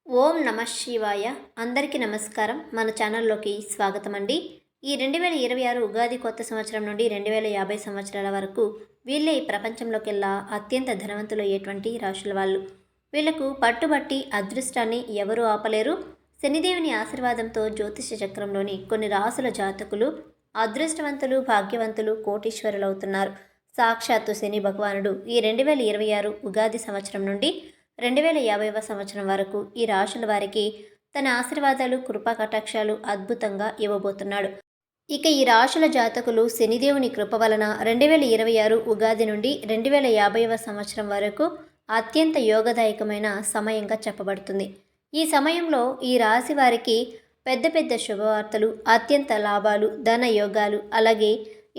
ఓం నమ శివాయ. అందరికీ నమస్కారం. మన ఛానల్లోకి స్వాగతం అండి. ఈ 2026 ఉగాది కొత్త సంవత్సరం నుండి 2050 సంవత్సరాల వరకు వీళ్ళే ఈ ప్రపంచంలోకెల్లా అత్యంత ధనవంతులు అయ్యేటువంటి రాశుల వాళ్ళు. వీళ్లకు పట్టుబట్టి అదృష్టాన్ని ఎవరూ ఆపలేరు. శనిదేవుని ఆశీర్వాదంతో జ్యోతిష చక్రంలోని కొన్ని రాసుల జాతకులు అదృష్టవంతులు, భాగ్యవంతులు, కోటీశ్వరులు అవుతున్నారు. సాక్షాత్తు శని భగవానుడు ఈ 2026 ఉగాది సంవత్సరం నుండి 2050వ సంవత్సరం వరకు ఈ రాశుల వారికి తన ఆశీర్వాదాలు, కృపా కటాక్షాలు అద్భుతంగా ఇవ్వబోతున్నాడు. ఇక ఈ రాశుల జాతకులు శనిదేవుని కృప వలన 2026 ఉగాది నుండి 2050వ సంవత్సరం వరకు అత్యంత యోగదాయకమైన సమయంగా చెప్పబడుతుంది. ఈ సమయంలో ఈ రాశి వారికి పెద్ద పెద్ద శుభవార్తలు, అత్యంత లాభాలు, ధన యోగాలు, అలాగే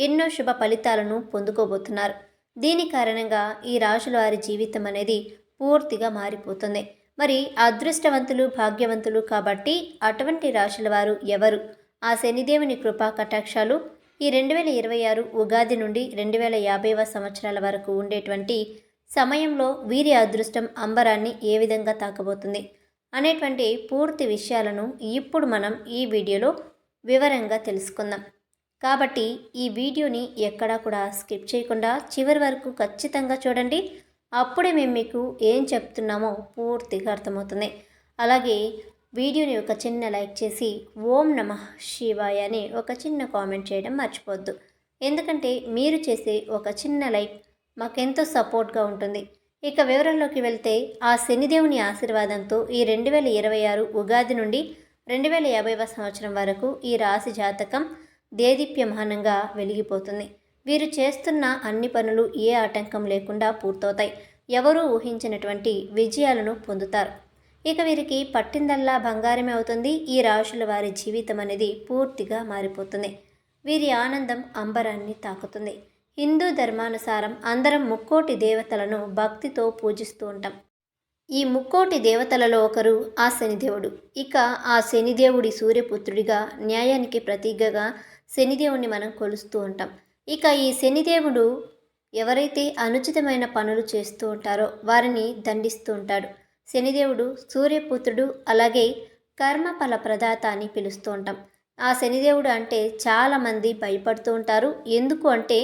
ఎన్నో శుభ ఫలితాలను పొందుకోబోతున్నారు. దీని కారణంగా ఈ రాశుల వారి జీవితం అనేది పూర్తిగా మారిపోతుంది. మరి అదృష్టవంతులు, భాగ్యవంతులు కాబట్టి అటువంటి రాశుల వారు ఎవరు? ఆ శనిదేవుని కృపా కటాక్షాలు ఈ 2026 ఉగాది నుండి 2050వ సంవత్సరాల వరకు ఉండేటువంటి సమయంలో వీరి అదృష్టం అంబరాన్ని ఏ విధంగా తాకబోతుంది అనేటువంటి పూర్తి విషయాలను ఇప్పుడు మనం ఈ వీడియోలో వివరంగా తెలుసుకుందాం. కాబట్టి ఈ వీడియోని ఎక్కడా కూడా స్కిప్ చేయకుండా చివరి వరకు ఖచ్చితంగా చూడండి. అప్పుడే మేము మీకు ఏం చెప్తున్నామో పూర్తిగా అర్థమవుతుంది. అలాగే వీడియోని ఒక చిన్న లైక్ చేసి ఓం నమః శివాయ అని ఒక చిన్న కామెంట్ చేయడం మర్చిపోవద్దు. ఎందుకంటే మీరు చేసే ఒక చిన్న లైక్ మాకెంతో సపోర్ట్గా ఉంటుంది. ఇక వివరంలోకి వెళ్తే ఆ శనిదేవుని ఆశీర్వాదంతో ఈ 2026 ఉగాది నుండి 2050వ సంవత్సరం వరకు ఈ రాశి జాతకం దేదీప్యమానంగా వెలిగిపోతుంది. వీరు చేస్తున్న అన్ని పనులు ఏ ఆటంకం లేకుండా పూర్తవుతాయి. ఎవరూ ఊహించినటువంటి విజయాలను పొందుతారు. ఇక వీరికి పట్టిందల్లా బంగారమే అవుతుంది. ఈ రాశుల వారి జీవితం అనేది పూర్తిగా మారిపోతుంది. వీరి ఆనందం అంబరాన్ని తాకుతుంది. హిందూ ధర్మానుసారం అందరం ముక్కోటి దేవతలను భక్తితో పూజిస్తూ ఉంటాం. ఈ ముక్కోటి దేవతలలో ఒకరు ఆ శనిదేవుడు. ఇక ఆ శనిదేవుడి సూర్యపుత్రుడిగా, న్యాయానికి ప్రతీకగా శనిదేవుణ్ణి మనం కొలుస్తూ ఉంటాం. ఇక ఈ శనిదేవుడు ఎవరైతే అనుచితమైన పనులు చేస్తూ ఉంటారో వారిని దండిస్తూ ఉంటాడు. శనిదేవుడు సూర్యపుత్రుడు, అలాగే కర్మఫల ప్రదాత అని పిలుస్తూ ఉంటాం. ఆ శనిదేవుడు అంటే చాలామంది భయపడుతూ ఉంటారు. ఎందుకు అంటే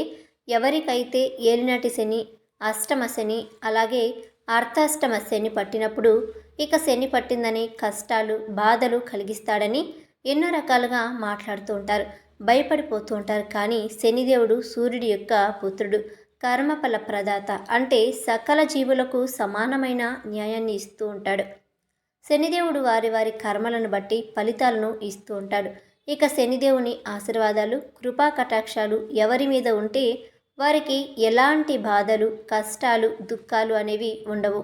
ఎవరికైతే ఏలినాటి శని, అష్టమ శని, అలాగే అర్ధాష్టమ శని పట్టినప్పుడు ఇక శని పట్టిందని కష్టాలు, బాధలు కలిగిస్తాడని ఎన్నో రకాలుగా మాట్లాడుతూ ఉంటారు, భయపడిపోతూ ఉంటారు. కానీ శనిదేవుడు సూర్యుడి యొక్క పుత్రుడు, కర్మఫల ప్రదాత, అంటే సకల జీవులకు సమానమైన న్యాయాన్ని ఇస్తూ ఉంటాడు. శనిదేవుడు వారి వారి కర్మలను బట్టి ఫలితాలను ఇస్తూ ఉంటాడు. ఇక శనిదేవుని ఆశీర్వాదాలు, కృపా కటాక్షాలు ఎవరి మీద ఉంటే వారికి ఎలాంటి బాధలు, కష్టాలు, దుఃఖాలు అనేవి ఉండవు.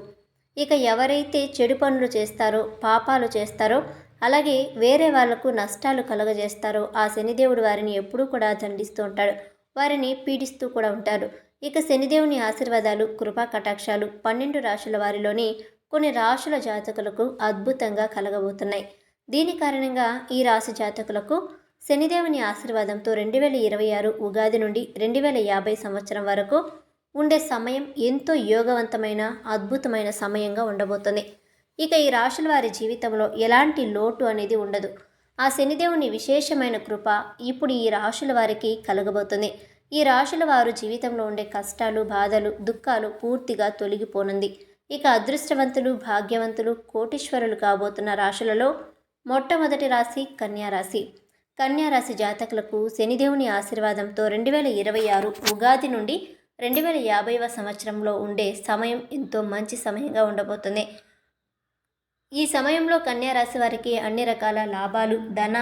ఇక ఎవరైతే చెడు పనులు చేస్తారో, పాపాలు చేస్తారో, అలాగే వేరే వాళ్లకు నష్టాలు కలగజేస్తారో ఆ శనిదేవుడు వారిని ఎప్పుడూ కూడా దండిస్తూ ఉంటాడు, వారిని పీడిస్తూ కూడా ఉంటాడు. ఇక శనిదేవుని ఆశీర్వాదాలు, కృపా కటాక్షాలు 12 రాశుల వారిలోని కొన్ని రాశుల జాతకులకు అద్భుతంగా కలగబోతున్నాయి. దీని కారణంగా ఈ రాశి జాతకులకు శనిదేవుని ఆశీర్వాదంతో 2026 ఉగాది నుండి 2050 సంవత్సరం వరకు ఉండే సమయం ఎంతో యోగవంతమైన, అద్భుతమైన సమయంగా ఉండబోతుంది. ఇక ఈ రాశుల వారి జీవితంలో ఎలాంటి లోటు అనేది ఉండదు. ఆ శనిదేవుని విశేషమైన కృప ఇప్పుడు ఈ రాశుల వారికి కలగబోతుంది. ఈ రాశుల వారు జీవితంలో ఉండే కష్టాలు, బాధలు, దుఃఖాలు పూర్తిగా తొలగిపోనుంది. ఇక అదృష్టవంతులు, భాగ్యవంతులు, కోటీశ్వరులు కాబోతున్న రాశులలో మొట్టమొదటి రాశి కన్యారాశి. కన్యారాశి జాతకులకు శనిదేవుని ఆశీర్వాదంతో 2026 ఉగాది నుండి 2050వ సంవత్సరంలో ఉండే సమయం ఎంతో మంచి సమయంగా ఉండబోతుంది. ఈ సమయంలో కన్యారాశి వారికి అన్ని రకాల లాభాలు, ధన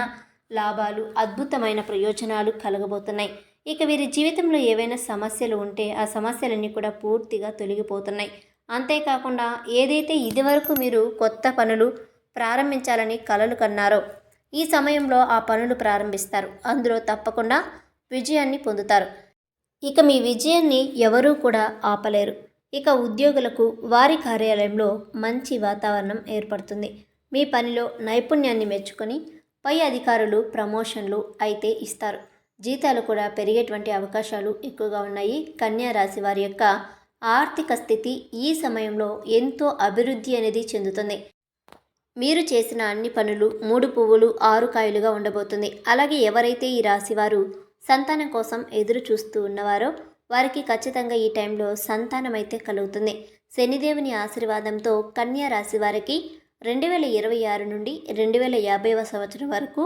లాభాలు, అద్భుతమైన ప్రయోజనాలు కలగబోతున్నాయి. ఇక వీరి జీవితంలో ఏవైనా సమస్యలు ఉంటే ఆ సమస్యలన్నీ కూడా పూర్తిగా తొలగిపోతున్నాయి. అంతేకాకుండా ఏదైతే ఇదివరకు మీరు కొత్త పనులు ప్రారంభించాలని కలలు కన్నారో ఈ సమయంలో ఆ పనులు ప్రారంభిస్తారు. అందులో తప్పకుండా విజయాన్ని పొందుతారు. ఇక మీ విజయాన్ని ఎవరూ కూడా ఆపలేరు. ఇక ఉద్యోగులకు వారి కార్యాలయంలో మంచి వాతావరణం ఏర్పడుతుంది. మీ పనిలో నైపుణ్యాన్ని మెచ్చుకొని పై అధికారులు ప్రమోషన్లు అయితే ఇస్తారు. జీతాలు కూడా పెరిగేటువంటి అవకాశాలు ఎక్కువగా ఉన్నాయి. కన్యా రాశి వారి యొక్క ఆర్థిక స్థితి ఈ సమయంలో ఎంతో అభివృద్ధి అనేది చెందుతుంది. మీరు చేసిన అన్ని పనులు 3 పువ్వులు 6 కాయలుగా ఉండబోతుంది. అలాగే ఎవరైతే ఈ రాశివారు సంతానం కోసం ఎదురు చూస్తూ ఉన్నవారో వారికి ఖచ్చితంగా ఈ టైంలో సంతానం అయితే కలుగుతుంది. శనిదేవుని ఆశీర్వాదంతో కన్యా రాశి వారికి 2026 నుండి 2050వ సంవత్సరం వరకు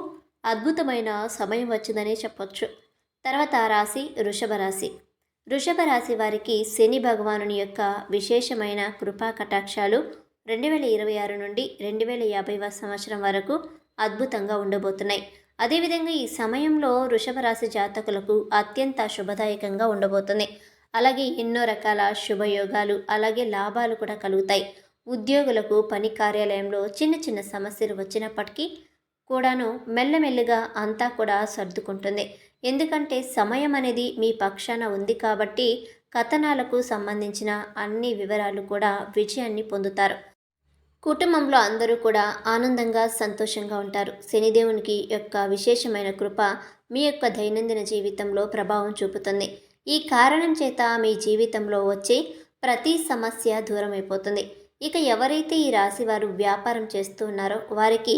అద్భుతమైన సమయం వచ్చిందనే చెప్పొచ్చు. తర్వాత రాశి వృషభ రాశి. వృషభ రాశి వారికి శని భగవానుని యొక్క విశేషమైన కృపా కటాక్షాలు 2026 నుండి 2050వ సంవత్సరం వరకు అద్భుతంగా ఉండబోతున్నాయి. అదేవిధంగా ఈ సమయంలో వృషభ రాశి జాతకులకు అత్యంత శుభదాయకంగా ఉండబోతుంది. అలాగే ఎన్నో రకాల శుభయోగాలు అలాగే లాభాలు కూడా కలుగుతాయి. ఉద్యోగులకు పని కార్యాలయంలో చిన్న చిన్న సమస్యలు వచ్చినప్పటికీ కూడాను మెల్లమెల్లిగా అంతా కూడా సర్దుకుంటుంది. ఎందుకంటే సమయం అనేది మీ పక్షాన ఉంది కాబట్టి కథనాలకు సంబంధించిన అన్ని వివరాలు కూడా విజయాన్ని పొందుతారు. కుటుంబంలో అందరూ కూడా ఆనందంగా సంతోషంగా ఉంటారు. శనిదేవునికి యొక్క విశేషమైన కృప మీ యొక్క దైనందిన జీవితంలో ప్రభావం చూపుతుంది. ఈ కారణం చేత మీ జీవితంలో వచ్చే ప్రతి సమస్య దూరం అయిపోతుంది. ఇక ఎవరైతే ఈ రాశి వారు వ్యాపారం చేస్తూ ఉన్నారో వారికి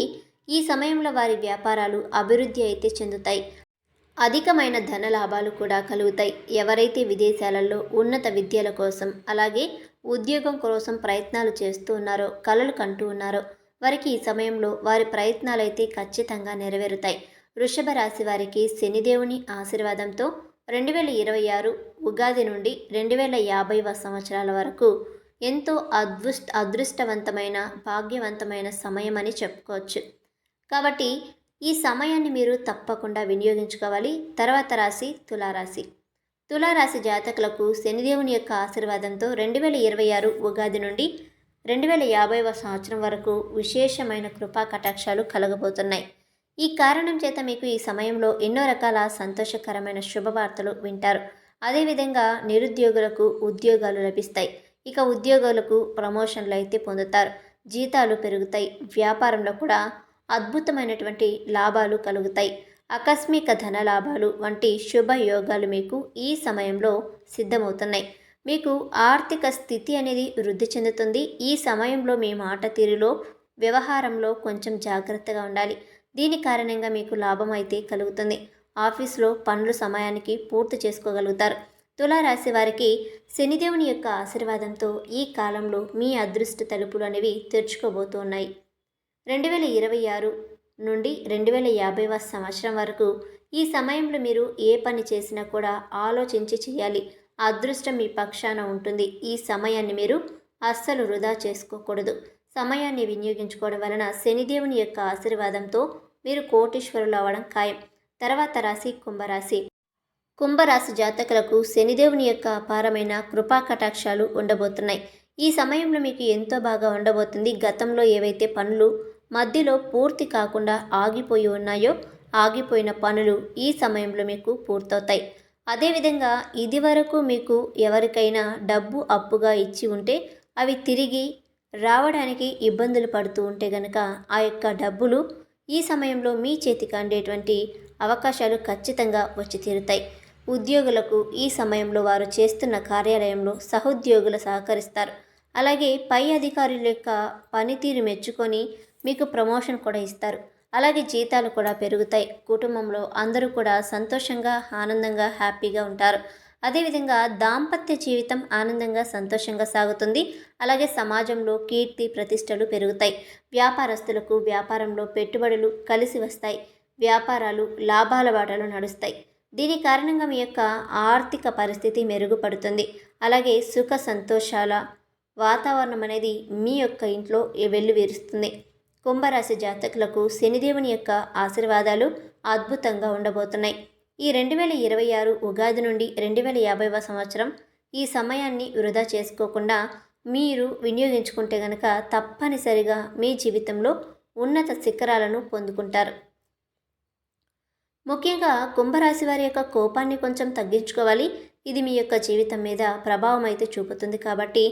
ఈ సమయంలో వారి వ్యాపారాలు అభివృద్ధి అయితే చెందుతాయి. అధికమైన ధన లాభాలు కూడా కలుగుతాయి. ఎవరైతే విదేశాలలో ఉన్నత విద్యల కోసం అలాగే ఉద్యోగం కోసం ప్రయత్నాలు చేస్తూ ఉన్నారో కలలు కంటూ ఉన్నారో వారికి ఈ సమయంలో వారి ప్రయత్నాలైతే ఖచ్చితంగా నెరవేరుతాయి. వృషభ రాశి వారికి శనిదేవుని ఆశీర్వాదంతో 2026 ఉగాది నుండి 2050వ సంవత్సరాల వరకు ఎంతో అదృష్టవంతమైన భాగ్యవంతమైన సమయం అని చెప్పుకోవచ్చు. కాబట్టి ఈ సమయాన్ని మీరు తప్పకుండా వినియోగించుకోవాలి. తర్వాత రాశి తులారాశి. తులారాశి జాతకులకు శనిదేవుని యొక్క ఆశీర్వాదంతో 2026 ఉగాది నుండి 2050వ సంవత్సరం వరకు విశేషమైన కృపా కటాక్షాలు కలగబోతున్నాయి. ఈ కారణం చేత మీకు ఈ సమయంలో ఎన్నో రకాల సంతోషకరమైన శుభవార్తలు వింటారు. అదేవిధంగా నిరుద్యోగులకు ఉద్యోగాలు లభిస్తాయి. ఇక ఉద్యోగులకు ప్రమోషన్లు అయితే పొందుతారు. జీతాలు పెరుగుతాయి. వ్యాపారంలో కూడా అద్భుతమైనటువంటి లాభాలు కలుగుతాయి. ఆకస్మిక ధన లాభాలు వంటి శుభయోగాలు మీకు ఈ సమయంలో సిద్ధమవుతున్నాయి. మీకు ఆర్థిక స్థితి అనేది వృద్ధి చెందుతుంది. ఈ సమయంలో మీ మాట తీరులో వ్యవహారంలో కొంచెం జాగ్రత్తగా ఉండాలి. దీని కారణంగా మీకు లాభం అయితే కలుగుతుంది. ఆఫీస్లో పనులు సమయానికి పూర్తి చేసుకోగలుగుతారు. తులారాశి వారికి శనిదేవుని యొక్క ఆశీర్వాదంతో ఈ కాలంలో మీ అదృష్ట తలుపులు అనేవి తెరుచుకోబోతూ ఉన్నాయి. 2026 నుండి 2050వ సంవత్సరం వరకు ఈ సమయంలో మీరు ఏ పని చేసినా కూడా ఆలోచించి చేయాలి. అదృష్టం మీ పక్షాన ఉంటుంది. ఈ సమయాన్ని మీరు అస్సలు వృధా చేసుకోకూడదు. సమయాన్ని వినియోగించుకోవడం వలన శనిదేవుని యొక్క ఆశీర్వాదంతో మీరు కోటీశ్వరులు అవ్వడం ఖాయం. తర్వాత రాశి కుంభరాశి. కుంభరాశి జాతకులకు శనిదేవుని యొక్క అపారమైన కృపా కటాక్షాలు ఉండబోతున్నాయి. ఈ సమయంలో మీకు ఎంతో బాగా ఉండబోతుంది. గతంలో ఏవైతే పనులు మధ్యలో పూర్తి కాకుండా ఆగిపోయి ఉన్నాయో ఆగిపోయిన పనులు ఈ సమయంలో మీకు పూర్తవుతాయి. అదేవిధంగా ఇదివరకు మీకు ఎవరికైనా డబ్బు అప్పుగా ఇచ్చి ఉంటే అవి తిరిగి రావడానికి ఇబ్బందులు పడుతూ ఉంటే గనక ఆ యొక్క డబ్బులు ఈ సమయంలో మీ చేతికి అందేటువంటి అవకాశాలు ఖచ్చితంగా వచ్చి తీరుతాయి. ఉద్యోగులకు ఈ సమయంలో వారు చేస్తున్న కార్యాలయంలో సహోద్యోగులు సహకరిస్తారు. అలాగే పై అధికారుల యొక్క పనితీరు మెచ్చుకొని మీకు ప్రమోషన్ కూడా ఇస్తారు. అలాగే జీతాలు కూడా పెరుగుతాయి. కుటుంబంలో అందరూ కూడా సంతోషంగా ఆనందంగా హ్యాపీగా ఉంటారు. అదేవిధంగా దాంపత్య జీవితం ఆనందంగా సంతోషంగా సాగుతుంది. అలాగే సమాజంలో కీర్తి ప్రతిష్టలు పెరుగుతాయి. వ్యాపారస్తులకు వ్యాపారంలో పెట్టుబడులు కలిసి వస్తాయి. వ్యాపారాలు లాభాల బాటలో నడుస్తాయి. దీని కారణంగా మీ యొక్క ఆర్థిక పరిస్థితి మెరుగుపడుతుంది. అలాగే సుఖ సంతోషాల వాతావరణం అనేది మీ యొక్క ఇంట్లో వెల్లువిరుస్తుంది. కుంభరాశి జాతకులకు శనిదేవుని యొక్క ఆశీర్వాదాలు అద్భుతంగా ఉండబోతున్నాయి. ఈ 2026 ఉగాది నుండి 2050వ సంవత్సరం ఈ సమయాన్ని వృధా చేసుకోకుండా మీరు వినియోగించుకుంటే గనక తప్పనిసరిగా మీ జీవితంలో ఉన్నత శిఖరాలను పొందుకుంటారు. ముఖ్యంగా కుంభరాశి వారి యొక్క కోపాన్ని కొంచెం తగ్గించుకోవాలి. ఇది మీ యొక్క జీవితం మీద ప్రభావం అయితే చూపుతుంది కాబట్టి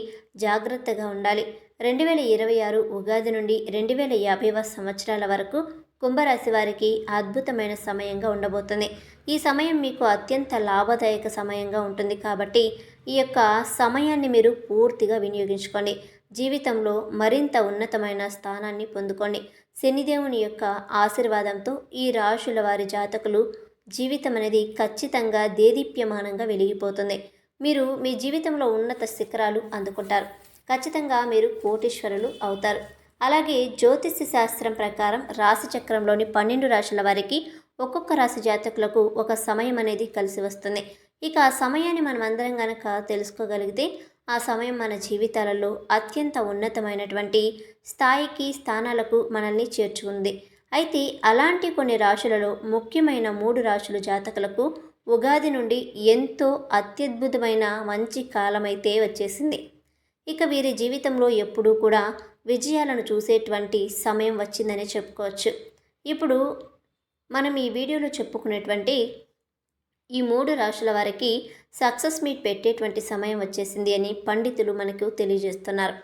జాగ్రత్తగా ఉండాలి. 2026 ఉగాది నుండి 2050వ సంవత్సరాల వరకు కుంభరాశి వారికి అద్భుతమైన సమయంగా ఉండబోతుంది. ఈ సమయం మీకు అత్యంత లాభదాయక సమయంగా ఉంటుంది కాబట్టి ఈ యొక్క సమయాన్ని మీరు పూర్తిగా వినియోగించుకోండి. జీవితంలో మరింత ఉన్నతమైన స్థానాన్ని పొందుకోండి. శనిదేవుని యొక్క ఆశీర్వాదంతో ఈ రాశుల వారి జాతకులు జీవితం అనేది ఖచ్చితంగా దేదీప్యమానంగా వెలిగిపోతుంది. మీరు మీ జీవితంలో ఉన్నత శిఖరాలు అందుకుంటారు. ఖచ్చితంగా మీరు కోటీశ్వరులు అవుతారు. అలాగే జ్యోతిష్య శాస్త్రం ప్రకారం రాశి చక్రంలోని 12 రాశుల వారికి ఒక్కొక్క రాశి జాతకులకు ఒక సమయం అనేది కలిసి వస్తుంది. ఇక ఆ సమయాన్ని మనం అందరం గనక తెలుసుకోగలిగితే ఆ సమయం మన జీవితాలలో అత్యంత ఉన్నతమైనటువంటి స్థాయికి స్థానాలకు మనల్ని చేర్చుకుంది. అయితే అలాంటి కొన్ని రాశులలో ముఖ్యమైన 3 రాశుల జాతకులకు ఉగాది నుండి ఎంతో అత్యద్భుతమైన మంచి కాలమైతే వచ్చేసింది. ఇక వీరి జీవితంలో ఎప్పుడూ కూడా విజయాలను చూసేటువంటి సమయం వచ్చిందని చెప్పుకోవచ్చు. ఇప్పుడు మనం ఈ వీడియోలో చెప్పుకునేటువంటి ఈ 3 రాశుల వారికి సక్సెస్ మీట్ పెట్టేటువంటి సమయం వచ్చేసింది అని పండితులు మనకు తెలియజేస్తున్నారు.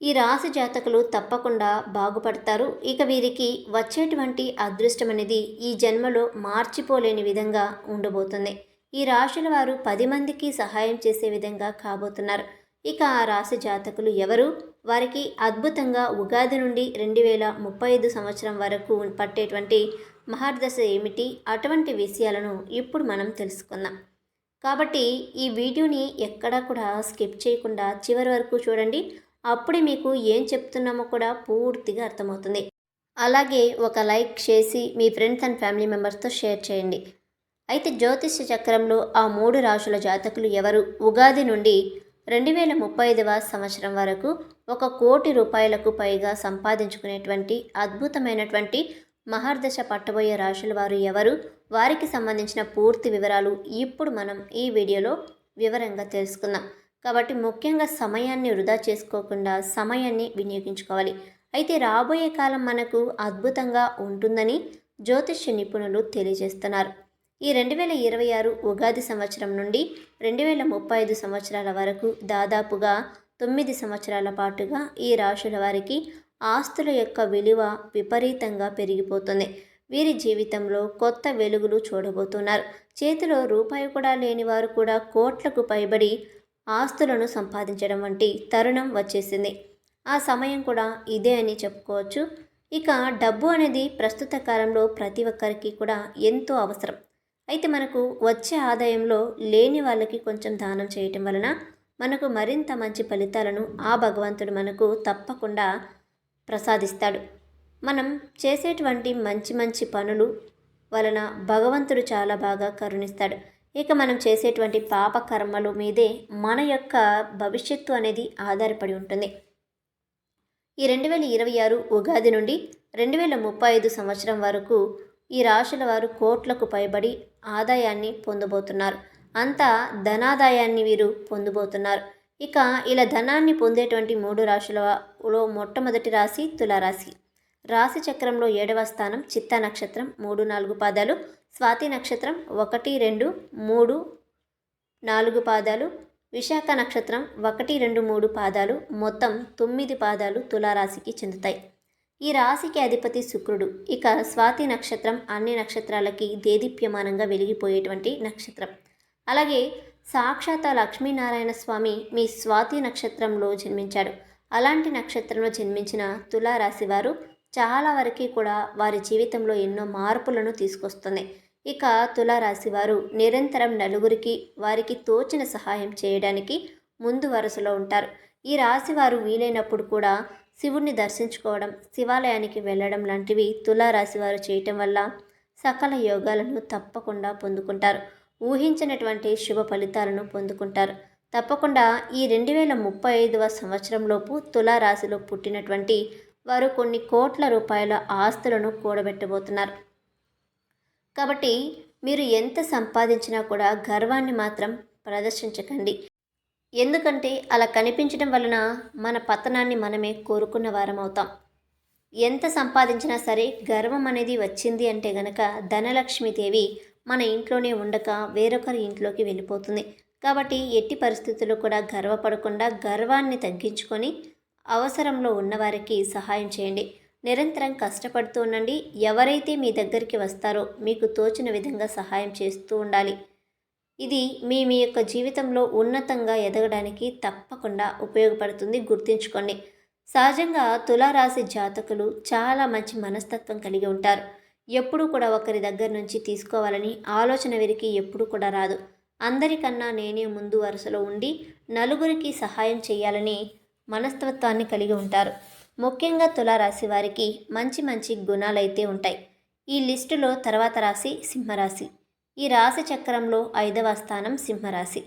ఈ రాశి జాతకులు తప్పకుండా బాగుపడతారు. ఇక వీరికి వచ్చేటువంటి అదృష్టం అనేది ఈ జన్మలో మార్చిపోలేని విధంగా ఉండబోతుంది. ఈ రాశుల వారు 10 మందికి సహాయం చేసే విధంగా కాబోతున్నారు. ఇక ఆ రాశి జాతకులు ఎవరు? వారికి అద్భుతంగా ఉగాది నుండి 2035 సంవత్సరం వరకు పట్టేటువంటి మహర్దశ ఏమిటి? అటువంటి విషయాలను ఇప్పుడు మనం తెలుసుకుందాం. కాబట్టి ఈ వీడియోని ఎక్కడా కూడా స్కిప్ చేయకుండా చివరి వరకు చూడండి. అప్పుడే మీకు ఏం చెప్తున్నామో కూడా పూర్తిగా అర్థమవుతుంది. అలాగే ఒక లైక్ చేసి మీ ఫ్రెండ్స్ అండ్ ఫ్యామిలీ మెంబర్స్తో షేర్ చేయండి. అయితే జ్యోతిష్య చక్రంలో ఆ 3 రాశుల జాతకులు ఎవరు? ఉగాది నుండి 2035వ సంవత్సరం వరకు 1 కోటి రూపాయలకు పైగా సంపాదించుకునేటువంటి అద్భుతమైనటువంటి మహర్దశ పట్టబోయే రాశుల వారు ఎవరు? వారికి సంబంధించిన పూర్తి వివరాలు ఇప్పుడు మనం ఈ వీడియోలో వివరంగా తెలుసుకుందాం. కాబట్టి ముఖ్యంగా సమయాన్ని వృధా చేసుకోకుండా సమయాన్ని వినియోగించుకోవాలి. అయితే రాబోయే కాలం మనకు అద్భుతంగా ఉంటుందని జ్యోతిష్య నిపుణులు తెలియజేస్తున్నారు. ఈ 2026 ఉగాది సంవత్సరం నుండి 2035 సంవత్సరాల వరకు దాదాపుగా 9 సంవత్సరాల పాటుగా ఈ రాశుల వారికి ఆస్తుల యొక్క విలువ విపరీతంగా పెరిగిపోతుంది. వీరి జీవితంలో కొత్త వెలుగులు చూడబోతున్నారు. చేతిలో రూపాయి కూడా లేని వారు కూడా కోట్లకు పైబడి ఆస్తులను సంపాదించడం వంటి తరుణం వచ్చేసింది. ఆ సమయం కూడా ఇదే అని చెప్పుకోవచ్చు. ఇక డబ్బు అనేది ప్రస్తుత కాలంలో ప్రతి ఒక్కరికి కూడా ఎంతో అవసరం. అయితే మనకు వచ్చే ఆదాయంలో లేని వాళ్ళకి కొంచెం దానం చేయటం వలన మనకు మరింత మంచి ఫలితాలను ఆ భగవంతుడు మనకు తప్పకుండా ప్రసాదిస్తాడు. మనం చేసేటువంటి మంచి మంచి పనులు వలన భగవంతుడు చాలా బాగా కరుణిస్తాడు. ఇక మనం చేసేటువంటి పాప కర్మలు మీదే మన యొక్క భవిష్యత్తు అనేది ఆధారపడి ఉంటుంది. ఈ 2026 ఉగాది నుండి 2035 సంవత్సరం వరకు ఈ రాశుల వారు కోట్లకు పైబడి ఆదాయాన్ని పొందబోతున్నారు. అంతా ధనాదాయాన్ని వీరు పొందబోతున్నారు. ఇక ఇలా ధనాన్ని పొందేటువంటి 3 రాశులలో మొట్టమొదటి రాశి తులారాశి. రాశి చక్రంలో 7వ స్థానం చిత్తా నక్షత్రం 3-4 పాదాలు, స్వాతి నక్షత్రం 1-2, 3, 4 పాదాలు, విశాఖ నక్షత్రం 1-2, 3 పాదాలు, మొత్తం 9 పాదాలు తులారాశికి చెందుతాయి. ఈ రాశికి అధిపతి శుక్రుడు. ఇక స్వాతి నక్షత్రం అన్ని నక్షత్రాలకి దేదీప్యమానంగా వెలిగిపోయేటువంటి నక్షత్రం. అలాగే సాక్షాత్ లక్ష్మీనారాయణ స్వామి మీ స్వాతి నక్షత్రంలో జన్మించాడు. అలాంటి నక్షత్రంలో జన్మించిన తులారాశి వారు చాలా వరకు కూడా వారి జీవితంలో ఎన్నో మార్పులను తీసుకొస్తుంది. ఇక తులారాశి వారు నిరంతరం నలుగురికి వారికి తోచిన సహాయం చేయడానికి ముందు వరుసలో ఉంటారు. ఈ రాశి వారు వీలైనప్పుడు కూడా శివుణ్ణి దర్శించుకోవడం, శివాలయానికి వెళ్ళడం లాంటివి తులారాశి వారు చేయటం వల్ల సకల యోగాలను తప్పకుండా పొందుకుంటారు. ఊహించినటువంటి శుభ ఫలితాలను పొందుకుంటారు. తప్పకుండా ఈ 2035వ సంవత్సరంలోపు తులారాశిలో పుట్టినటువంటి వారు కొన్ని కోట్ల రూపాయల ఆస్తులను కూడబెట్టబోతున్నారు. కాబట్టి మీరు ఎంత సంపాదించినా కూడా గర్వాన్ని మాత్రం ప్రదర్శించకండి. ఎందుకంటే అలా కనిపించడం వలన మన పతనాన్ని మనమే కోరుకున్న వారం అవుతాం. ఎంత సంపాదించినా సరే గర్వం అనేది వచ్చింది అంటే గనక ధనలక్ష్మీదేవి మన ఇంట్లోనే ఉండక వేరొకరి ఇంట్లోకి వెళ్ళిపోతుంది. కాబట్టి ఎట్టి పరిస్థితుల్లో కూడా గర్వపడకుండా గర్వాన్ని తగ్గించుకొని అవసరంలో ఉన్నవారికి సహాయం చేయండి. నిరంతరం కష్టపడుతూ ఉండండి. ఎవరైతే మీ దగ్గరికి వస్తారో మీకు తోచిన విధంగా సహాయం చేస్తూ ఉండాలి. ఇది మీ మీ యొక్క జీవితంలో ఉన్నతంగా ఎదగడానికి తప్పకుండా ఉపయోగపడుతుంది, గుర్తుంచుకోండి. సహజంగా తులారాశి జాతకులు చాలా మంచి మనస్తత్వం కలిగి ఉంటారు. ఎప్పుడూ కూడా ఒకరి దగ్గర నుంచి తీసుకోవాలని ఆలోచన వీరికి ఎప్పుడూ కూడా రాదు. అందరికన్నా నేనే ముందు వరుసలో ఉండి నలుగురికి సహాయం చేయాలని మనస్తత్వాన్ని కలిగి ఉంటారు. ముఖ్యంగా తులారాశి వారికి మంచి మంచి గుణాలైతే ఉంటాయి. ఈ లిస్టులో తర్వాత రాశి సింహరాశి. ఈ రాశి చక్రంలో 5వ స్థానం సింహరాశి.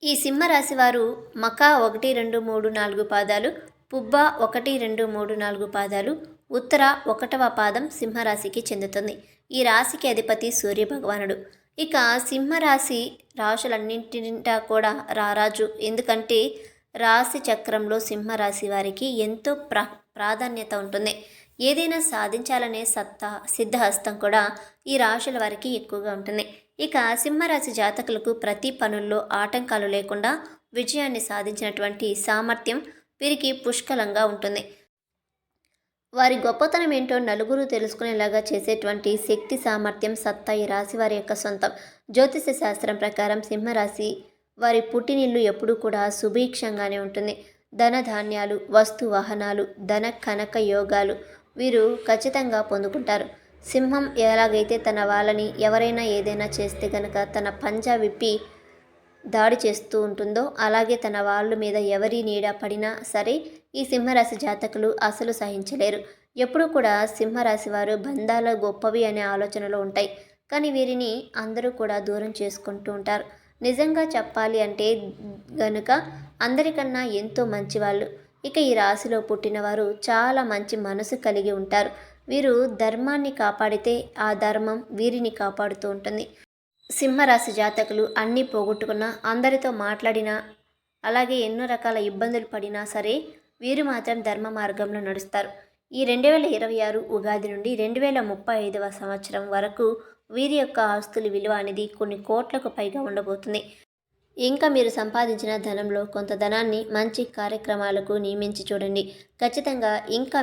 ఈ సింహరాశి వారు మకా 1, 2, 3, 4 పాదాలు, పుబ్బ 1, 2, 3, 4 పాదాలు, ఉత్తర 1వ పాదం సింహరాశికి చెందుతుంది. ఈ రాశికి అధిపతి సూర్యభగవానుడు. ఇక సింహరాశి రాశులన్నింటింటా కూడా రారాజు. ఎందుకంటే రాశి చక్రంలో సింహరాశి వారికి ఎంతో ప్రాధాన్యత ఉంటుంది. ఏదైనా సాధించాలనే సత్తా, సిద్ధహస్తం కూడా ఈ రాశుల వారికి ఎక్కువగా ఉంటుంది. ఇక సింహరాశి జాతకులకు ప్రతి పనుల్లో ఆటంకాలు లేకుండా విజయాన్ని సాధించినటువంటి సామర్థ్యం వీరికి పుష్కలంగా ఉంటుంది. వారి గొప్పతనం ఏంటో నలుగురు తెలుసుకునేలాగా చేసేటువంటి శక్తి, సామర్థ్యం, సత్తా ఈ రాశి వారి యొక్క సొంతం. జ్యోతిష శాస్త్రం ప్రకారం సింహరాశి వారి పుట్టినిల్లు ఎప్పుడూ కూడా సుభిక్షంగానే ఉంటుంది. ధన ధాన్యాలు, వస్తు వాహనాలు, ధన కనక యోగాలు వీరు ఖచ్చితంగా పొందుకుంటారు. సింహం ఎలాగైతే తన వాళ్ళని ఎవరైనా ఏదైనా చేస్తే గనక తన పంజా విప్పి దాడి చేస్తూ ఉంటుందో, అలాగే తన వాళ్ళ మీద ఎవరి నీడ పడినా సరే ఈ సింహరాశి జాతకులు అసలు సహించలేరు. ఎప్పుడూ కూడా సింహరాశి వారు బంధాలు గొప్పవి అనే ఆలోచనలో ఉంటాయి. కానీ వీరిని అందరూ కూడా దూరం చేసుకుంటూ ఉంటారు. నిజంగా చెప్పాలి అంటే గనుక అందరికన్నా ఎంతో మంచివాళ్ళు. ఇక ఈ రాశిలో పుట్టినవారు చాలా మంచి మనసు కలిగి ఉంటారు. వీరు ధర్మాన్ని కాపాడితే ఆ ధర్మం వీరిని కాపాడుతూ ఉంటుంది. సింహరాశి జాతకులు అన్నీ పోగొట్టుకున్నా, అందరితో మాట్లాడినా, అలాగే ఎన్నో రకాల ఇబ్బందులు పడినా సరే వీరు మాత్రం ధర్మ మార్గంలో నడుస్తారు. ఈ 2026 ఉగాది నుండి 2035వ సంవత్సరం వరకు వీరి యొక్క ఆస్తుల విలువ అనేది కొన్ని కోట్లకు పైగా ఉండబోతుంది. ఇంకా మీరు సంపాదించిన ధనంలో కొంత ధనాన్ని మంచి కార్యక్రమాలకు నియమించి చూడండి. ఖచ్చితంగా ఇంకా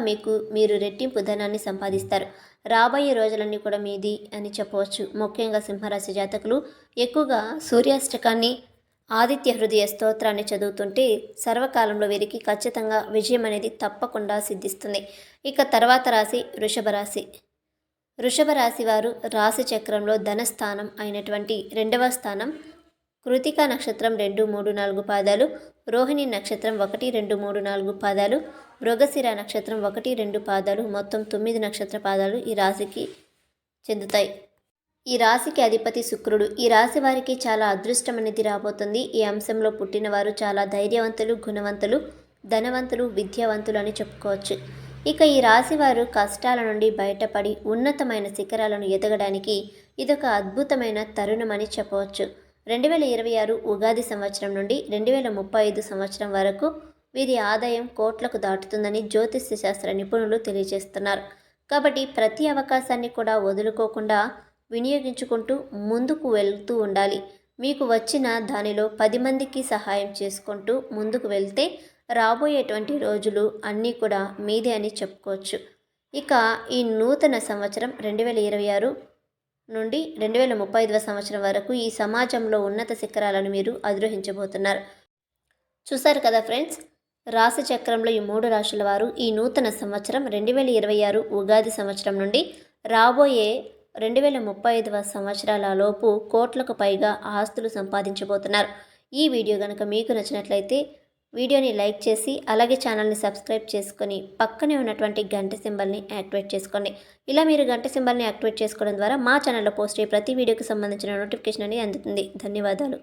మీరు రెట్టింపు ధనాన్ని సంపాదిస్తారు. రాబోయే రోజులన్నీ కూడా మీది అని చెప్పవచ్చు. ముఖ్యంగా సింహరాశి జాతకులు ఎక్కువగా సూర్యాష్టకాన్ని, ఆదిత్య హృదయ స్తోత్రాన్ని చదువుతుంటే సర్వకాలంలో వీరికి ఖచ్చితంగా విజయం అనేది తప్పకుండా సిద్ధిస్తుంది. ఇక తర్వాత రాశి వృషభ రాశి. వృషభ రాశి వారు రాశి చక్రంలో ధనస్థానం అయినటువంటి 2వ స్థానం, కృతికా నక్షత్రం 2, 3, 4 పాదాలు, రోహిణి నక్షత్రం 1, 2, 3, 4 పాదాలు, మృగశిర నక్షత్రం 1, 2 పాదాలు, మొత్తం 9 నక్షత్ర పాదాలు ఈ రాశికి చెందుతాయి. ఈ రాశికి అధిపతి శుక్రుడు. ఈ రాశి వారికి చాలా అదృష్టం అనేది రాబోతుంది. ఈ అంశంలో పుట్టినవారు చాలా ధైర్యవంతులు, గుణవంతులు, ధనవంతులు, విద్యావంతులు అని చెప్పుకోవచ్చు. ఇక ఈ రాశి వారు కష్టాల నుండి బయటపడి ఉన్నతమైన శిఖరాలను ఎదగడానికి ఇదొక అద్భుతమైన తరుణం అని చెప్పవచ్చు. 2026 ఉగాది సంవత్సరం నుండి 2035 సంవత్సరం వరకు వీరి ఆదాయం కోట్లకు దాటుతుందని జ్యోతిష్య శాస్త్ర నిపుణులు తెలియజేస్తున్నారు. కాబట్టి ప్రతి అవకాశాన్ని కూడా వదులుకోకుండా వినియోగించుకుంటూ ముందుకు వెళ్తూ ఉండాలి. మీకు వచ్చిన దానిలో 10 మందికి సహాయం చేసుకుంటూ ముందుకు వెళ్తే రాబోయేటువంటి రోజులు అన్నీ కూడా మీదే అని చెప్పుకోవచ్చు. ఇక ఈ నూతన సంవత్సరం 2026 నుండి 2035వ సంవత్సరం వరకు ఈ సమాజంలో ఉన్నత శిఖరాలను మీరు అధిరోహించబోతున్నారు. చూసారు కదా ఫ్రెండ్స్, రాశి చక్రంలో ఈ 3 రాశుల వారు ఈ నూతన సంవత్సరం 2026 ఉగాది సంవత్సరం నుండి రాబోయే 2035వ సంవత్సరాల లోపు కోట్లకు పైగా ఆస్తులు సంపాదించబోతున్నారు. ఈ వీడియో కనుక మీకు నచ్చినట్లయితే వీడియోని లైక్ చేసి అలాగే ఛానల్ని సబ్స్క్రైబ్ చేసుకొని పక్కనే ఉన్నటువంటి గంట సింబల్ని యాక్టివేట్ చేసుకోండి. ఇలా మీరు గంట సింబల్ని యాక్టివేట్ చేసుకోవడం ద్వారా మా ఛానల్లో పోస్ట్ అయ్యే ప్రతి వీడియోకి సంబంధించిన నోటిఫికేషన్ అనేది అందుతుంది. ధన్యవాదాలు.